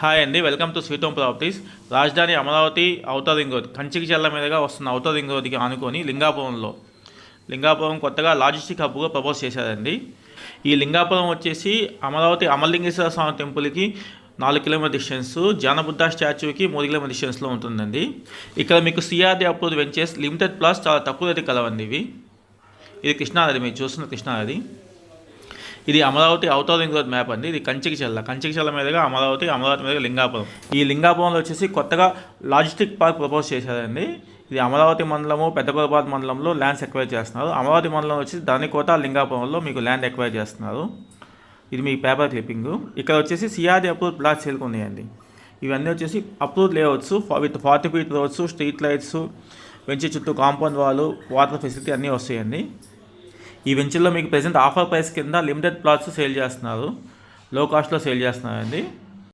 Hi అండి, welcome to sweet home properties. రాజధాని Amaravati outer ring road Kanchikacherla మీదుగా వస్తున్న ఔటర్ రింగ్ రోడ్కి ఆనుకొని లింగాపురం కొత్తగా లాజిస్టిక్ హబ్గా ప్రపోజ్ చేశారండి. ఈ లింగాపురం వచ్చేసి అమరావతి అమరలింగేశ్వర స్వామి టెంపుల్కి 4 కిలోమీటర్ డిస్టెన్స్, జానబుద్ధ స్టాచ్యూకి 3 కిలోమీటర్ డిస్టెన్స్లో ఉంటుందండి. ఇక్కడ మీకు సిఆర్డీ అప్రూవ్డ్ వెంచర్స్ లిమిటెడ్ ప్లాస్ చాలా తక్కువ రేటు కలవండి. ఇది కృష్ణానది, మీరు చూస్తున్న కృష్ణానది. ఇది Amaravati outer ring road map అండి. ఇది కంచికిచర్ల మీదుగా అమరావతి మీదుగా లింగాపురం. ఈ లింగాపురంలో వచ్చేసి కొత్తగా లాజిస్టిక్ పార్క్ ప్రపోజ్ చేశారండి. ఇది అమరావతి మండలము, పెద్దకొలపాత మండలంలో ల్యాండ్స్ ఎక్వైర్ చేస్తున్నారు. అమరావతి మండలం వచ్చేసి ధనికోట, లింగాపురంలో మీకు ల్యాండ్ ఎక్వైర్ చేస్తున్నారు. ఇది మీ పేపర్ క్లిప్పింగ్. ఇక్కడ వచ్చేసి సిఆర్డీ అప్రూవ్డ్ ప్లాట్స్ సేల్కి ఉన్నాయండి. ఇవన్నీ వచ్చేసి approved layouts with 40 feet roads, street lights, venture చుట్టూ కాంపౌండ్ వాళ్ళు, వాటర్ ఫెసిలిటీ అన్నీ వస్తాయండి. ఈ వెంచర్లో మీకు ప్రెజెంట్ ఆఫర్ ప్రైస్ కింద లిమిటెడ్ ప్లాట్స్ సేల్ చేస్తున్నారు, లో కాస్ట్లో సేల్ చేస్తున్నారండి.